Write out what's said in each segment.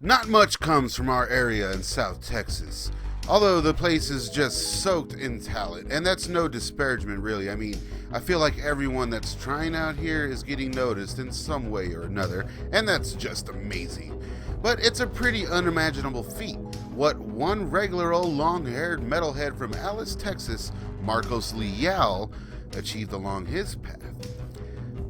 Not much comes from our area in South Texas, although the place is just soaked in talent, and that's no disparagement really. I mean, I feel like everyone that's trying out here is getting noticed in some way or another, and that's just amazing. But it's a pretty unimaginable feat what one regular old long-haired metalhead from Alice, Texas, Marcos Leal, achieved along his path.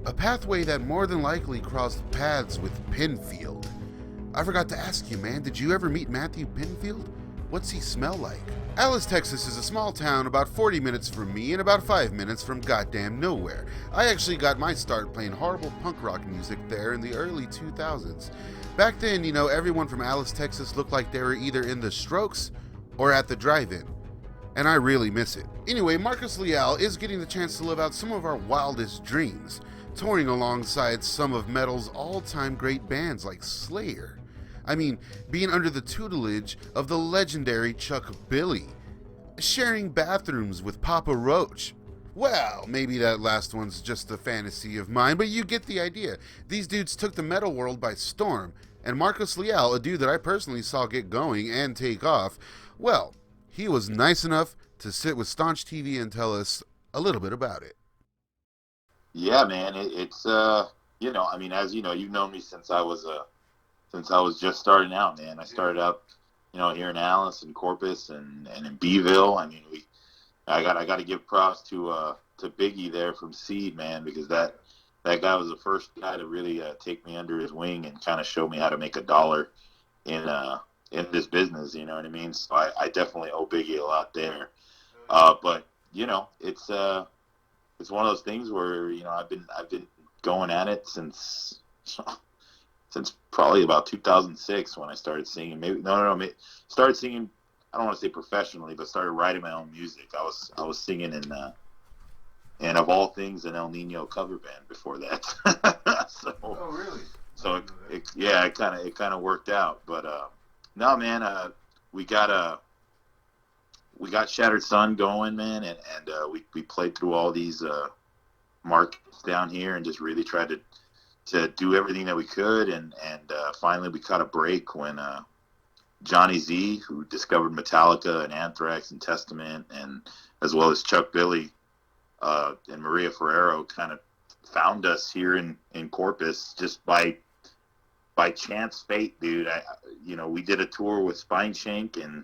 A pathway that more than likely crossed paths with Pinfield. I forgot to ask you, man, did you ever meet Matthew Pinfield? What's he smell like? Alice, Texas is a small town about 40 minutes from me and about 5 minutes from goddamn nowhere. I actually got my start playing horrible punk rock music there in the early 2000s. Back then, everyone from Alice, Texas looked like they were either in the Strokes or at the drive-in. And I really miss it. Anyway, Marcos Leal is getting the chance to live out some of our wildest dreams, touring alongside some of metal's all-time great bands like Slayer. I mean, being under the tutelage of the legendary Chuck Billy, sharing bathrooms with Papa Roach. Well, maybe that last one's just a fantasy of mine, but you get the idea. These dudes took the metal world by storm, and Marcos Leal, a dude that I personally saw get going and take off, well, he was nice enough to sit with Staunch TV and tell us a little bit about it. Yeah, man, it's as you know, you've known me since I was just starting out, man. I started out, here in Alice and Corpus and in Beeville. I mean, I got to give props to Biggie there from Seed, man, because that guy was the first guy to really take me under his wing and kind of show me how to make a dollar in this business. You know what I mean? So I definitely owe Biggie a lot there. But it's one of those things where I've been going at it since probably about 2006 when I started singing. Started singing. I don't want to say professionally, but started writing my own music. I was singing in of all things an El Nino cover band before that. So, oh really? So it kind of worked out. But no, man, we got Shattered Sun going, man, and we played through all these markets down here and just really tried to do everything that we could, and finally we caught a break when Johnny Z, who discovered Metallica and Anthrax and Testament, and as well as Chuck Billy and Maria Ferrero, kind of found us here in Corpus just by chance fate, dude. We did a tour with Spineshank, and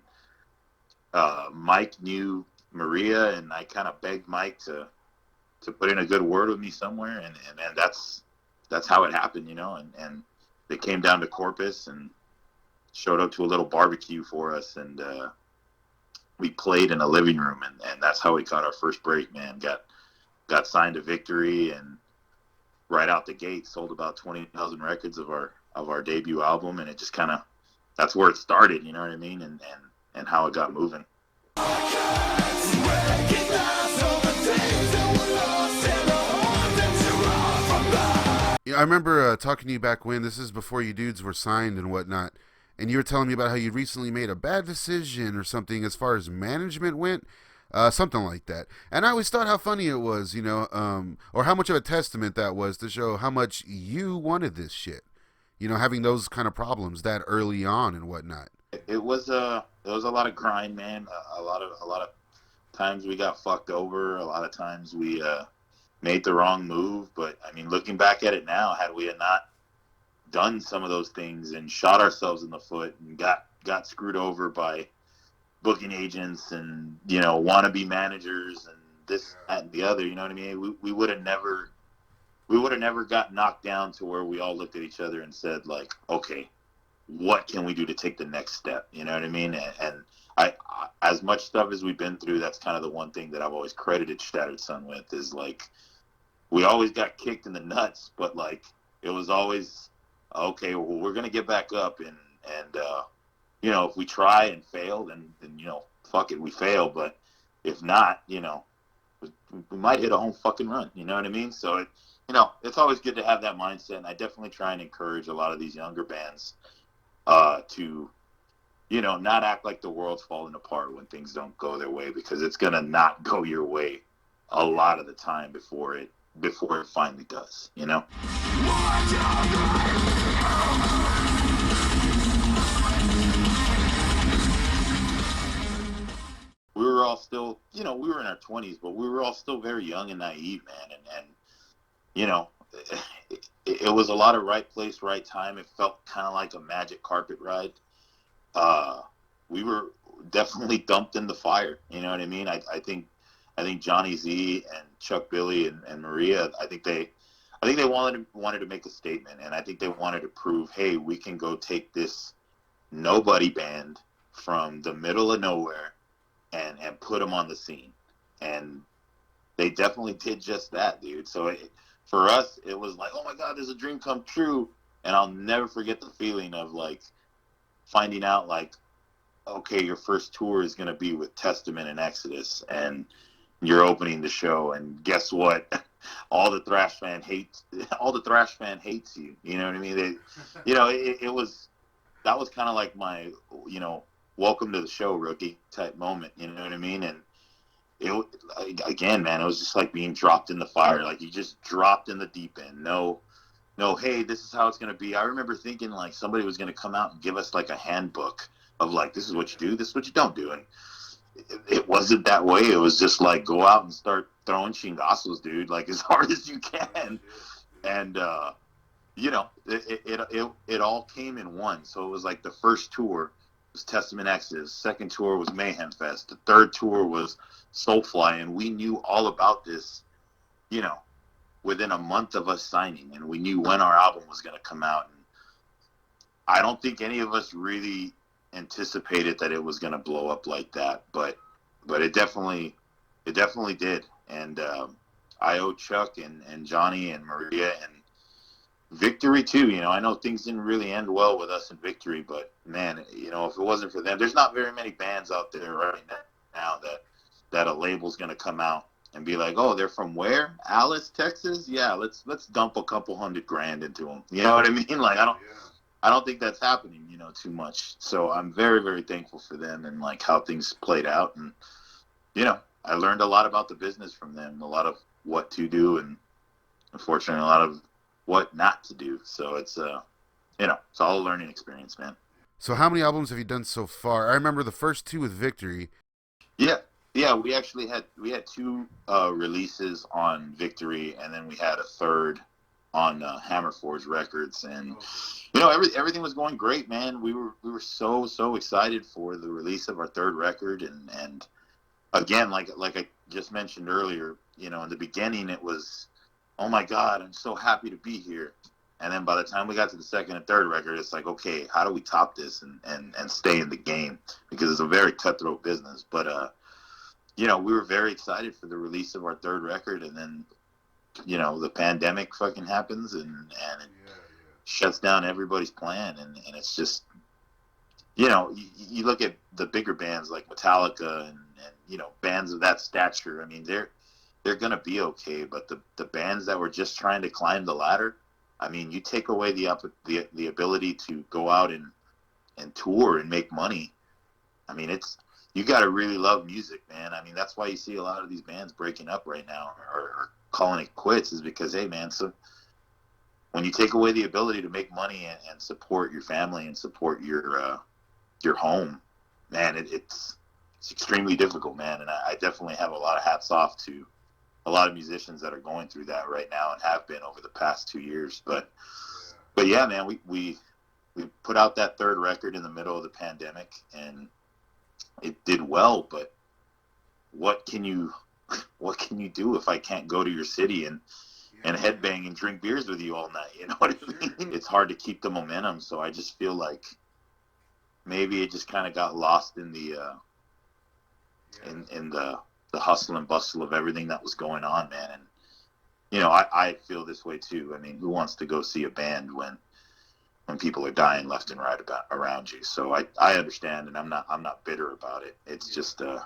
Mike knew Maria, and I kind of begged Mike to put in a good word with me somewhere, and that's how it happened, and they came down to Corpus and showed up to a little barbecue for us, and we played in a living room, and that's how we got our first break, man. Got signed to Victory, and right out the gate sold about 20,000 records of our debut album, and it just kind of, that's where it started, you know what I mean, and how it got moving. Yeah, I remember talking to you back when, this is before you dudes were signed and whatnot, and you were telling me about how you recently made a bad decision or something as far as management went, something like that. And I always thought how funny it was, or how much of a testament that was to show how much you wanted this shit, having those kind of problems that early on and whatnot. It was a lot of grind, man. A lot of times we got fucked over. A lot of times we made the wrong move. But I mean, looking back at it now, had we not done some of those things and shot ourselves in the foot and got screwed over by booking agents and wannabe managers and this, that, and the other, you know what I mean? We would have never got knocked down to where we all looked at each other and said, like, okay, what can we do to take the next step? You know what I mean? And I as much stuff as we've been through, that's kind of the one thing that I've always credited Shattered Sun with, is like, we always got kicked in the nuts, but like, it was always, okay, well, we're going to get back up, and if we try and fail, then fuck it, we fail. But if not, we might hit a home fucking run. You know what I mean? So it's always good to have that mindset, and I definitely try and encourage a lot of these younger bands to not act like the world's falling apart when things don't go their way, because it's gonna not go your way a lot of the time before it finally does. were all still, we were in our 20s, but we were all still very young and naive, man. And you know, it was a lot of right place, right time. It felt kind of like a magic carpet ride. We were definitely dumped in the fire. You know what I mean? I think Johnny Z and Chuck Billy and Maria, I think they wanted to make a statement, and I think they wanted to prove, hey, we can go take this nobody band from the middle of nowhere and put them on the scene. And they definitely did just that, dude. So for us, it was like, oh my God, there's a dream come true. And I'll never forget the feeling of like finding out like, okay, your first tour is going to be with Testament and Exodus, and you're opening the show, and guess what? All the thrash fan hates you. You know what I mean? That was kind of like my, welcome to the show, rookie type moment. You know what I mean? And again, man, it was just like being dropped in the fire. Like you just dropped in the deep end. No, hey, this is how it's going to be. I remember thinking like somebody was going to come out and give us like a handbook of like, this is what you do, this is what you don't do. And it wasn't that way. It was just like, go out and start throwing chingazos, dude, like as hard as you can. And, it all came in one. So it was like the first tour was Testament Exodus. Second tour was Mayhem Fest. The third tour was Soulfly. And we knew all about this, within a month of us signing. And we knew when our album was going to come out. And I don't think any of us really anticipated that it was going to blow up like that, but it definitely did. And I owe Chuck and Johnny and Maria and Victory too. I know things didn't really end well with us in Victory, but man, if it wasn't for them, there's not very many bands out there right now that a label's going to come out and be like, oh, they're from where? Alice, Texas? Yeah, let's dump a couple $100,000 into them. You know what I mean? Like I don't think that's happening, too much. So I'm very, very thankful for them and like how things played out. And, I learned a lot about the business from them, a lot of what to do and unfortunately a lot of what not to do. So it's, it's all a learning experience, man. So how many albums have you done so far? I remember the first two with Victory. Yeah. We actually had two releases on Victory, and then we had a third on Hammerforge Records, and everything was going great, man. We were so excited for the release of our third record, and again, like I just mentioned earlier, in the beginning it was, oh my God, I'm so happy to be here. And then by the time we got to the second and third record, it's like, okay, how do we top this and stay in the game? Because it's a very cutthroat business. But we were very excited for the release of our third record, and then the pandemic fucking happens and it shuts down everybody's plan. And it's just, you look at the bigger bands like Metallica and bands of that stature. I mean, they're going to be okay. But the bands that were just trying to climb the ladder, I mean, you take away the ability to go out and tour and make money. I mean, you got to really love music, man. I mean, that's why you see a lot of these bands breaking up right now or calling it quits, is because, hey, man, so when you take away the ability to make money and support your family and support your home, man, it's extremely difficult, man. And I definitely have a lot of hats off to a lot of musicians that are going through that right now and have been over the past 2 years. But yeah, man, we put out that third record in the middle of the pandemic, and it did well. But what can you do if I can't go to your city and headbang and drink beers with you all night? You know what I mean? It's hard to keep the momentum. So I just feel like maybe it just kind of got lost in the in the hustle and bustle of everything that was going on, man. And I feel this way too. I mean, who wants to go see a band when people are dying left and right around you? So I understand, and I'm not bitter about it. It's just a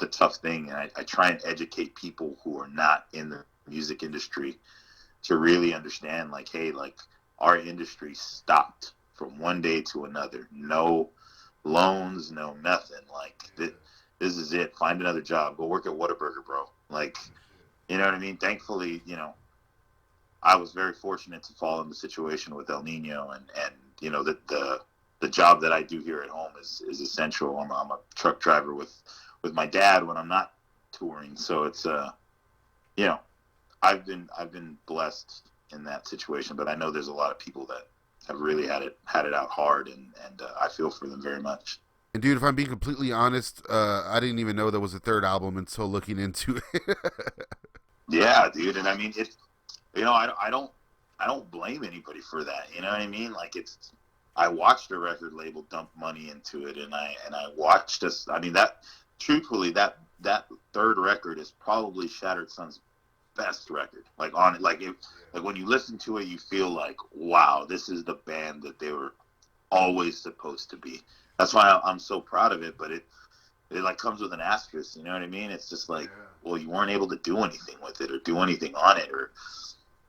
tough thing, and I try and educate people who are not in the music industry to really understand, like, hey, like, our industry stopped from one day to another. No loans, no nothing. Like, this is it. Find another job. Go work at Whataburger, bro. Like, you know what I mean? Thankfully, I was very fortunate to fall in the situation with El Nino, and the job that I do here at home is essential. I'm a truck driver with with my dad when I'm not touring. So it's you know, I've been blessed in that situation, but I know there's a lot of people that have really had it out hard, and I feel for them very much. And dude, if I'm being completely honest, I didn't even know there was a third album until looking into it. Yeah, dude, and I mean, it's, you know, I don't blame anybody for that. You know what I mean? Like, I watched a record label dump money into it, and I watched us. I mean, that truthfully, that third record is probably Shattered Sun's best record. Like when you listen to it, you feel like, wow, this is the band that they were always supposed to be. That's why I'm so proud of it. But it like comes with an asterisk. You know what I mean? It's just like, well, you weren't able to do anything with it or do anything on it, or,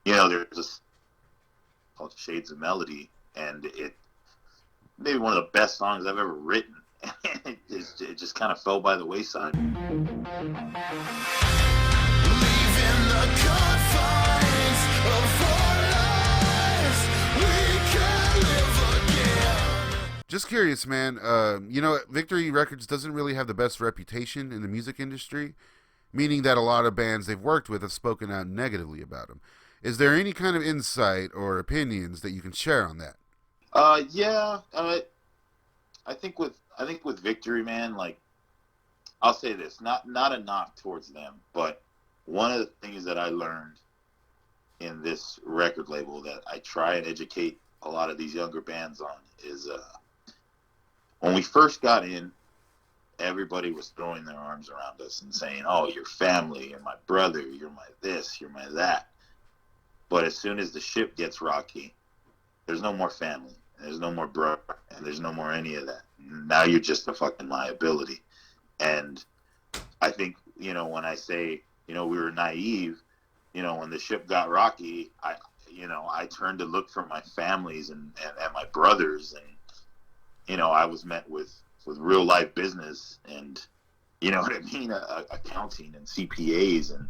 you know, there's this called Shades of Melody, and it maybe one of the best songs I've ever written. It just kind of fell by the wayside. Just curious, man. You know, Victory Records doesn't really have the best reputation in the music industry, meaning that a lot of bands they've worked with have spoken out negatively about them. Is there any kind of insight or opinions that you can share on that? Yeah. I think with Victory, man, like, I'll say this, not a knock towards them, but one of the things that I learned in this record label that I try and educate a lot of these younger bands on is, when we first got in, everybody was throwing their arms around us and saying, oh, you're family, you're my brother, you're my this, you're my that. But as soon as the ship gets rocky, there's no more family, there's no more brother, and there's no more any of that. Now you're just a fucking liability. And I think, you know, when I say, you know, we were naive, you know, when the ship got rocky, I turned to look for my families and my brothers, and, you know, I was met with real life business, and, you know what I mean, accounting and CPAs, and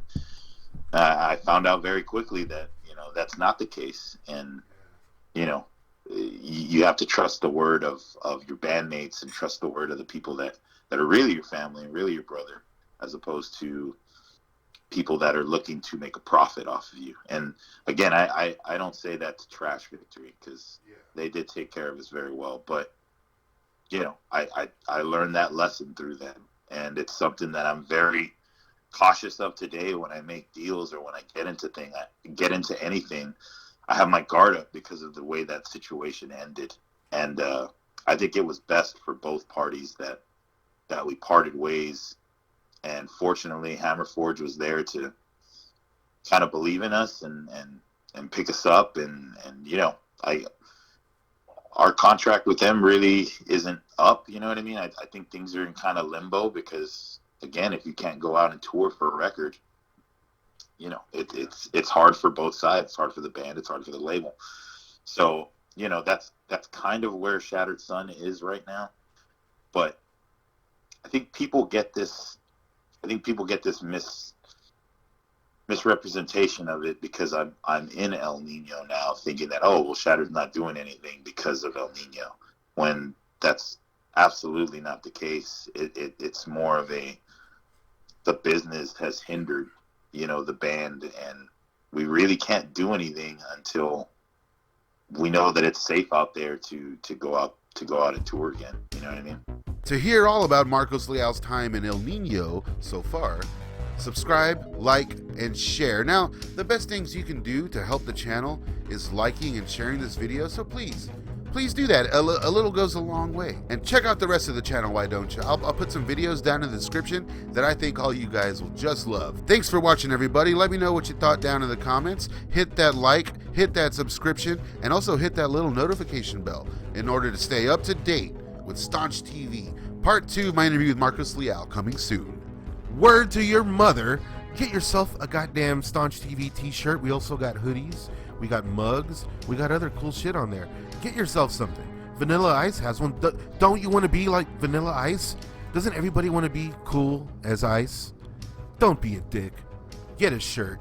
I found out very quickly that, you know, that's not the case. And, you know, you have to trust the word of your bandmates and trust the word of the people that are really your family and really your brother, as opposed to people that are looking to make a profit off of you. And again, I don't say that to trash Victory, because they did take care of us very well. But, you know, I learned that lesson through them. And it's something that I'm very cautious of today when I make deals or when I get into anything. I have my guard up because of the way that situation ended. And I think it was best for both parties that we parted ways. And fortunately, Hammerforge was there to kind of believe in us and pick us up. And you know, our contract with them really isn't up. You know what I mean? I think things are in kind of limbo because, again, if you can't go out and tour for a record, you know, it's hard for both sides. It's hard for the band. It's hard for the label. So, you know, that's kind of where Shattered Sun is right now. But I think people get this. Misrepresentation of it because I'm in El Nino now, thinking that, oh, well, Shattered's not doing anything because of El Nino, when that's absolutely not the case. It's more of the business has hindered, you know, the band, and we really can't do anything until we know that it's safe out there to go out and tour again. You know what I mean? To hear all about Marcos Leal's time in El Nino so far, subscribe, like, and share. Now, the best things you can do to help the channel is liking and sharing this video, so please do that. A little goes a long way. And check out the rest of the channel, why don't you? I'll put some videos down in the description that I think all you guys will just love. Thanks for watching, everybody. Let me know what you thought down in the comments. Hit that like, hit that subscription, and also hit that little notification bell in order to stay up to date with Staunch TV. Part 2 of my interview with Marcos Leal coming soon. Word to your mother, get yourself a goddamn Staunch TV t-shirt. We also got hoodies, we got mugs, we got other cool shit on there. Get yourself something. Vanilla Ice has one. Don't you want to be like Vanilla Ice? Doesn't everybody want to be cool as Ice? Don't be a dick. Get a shirt.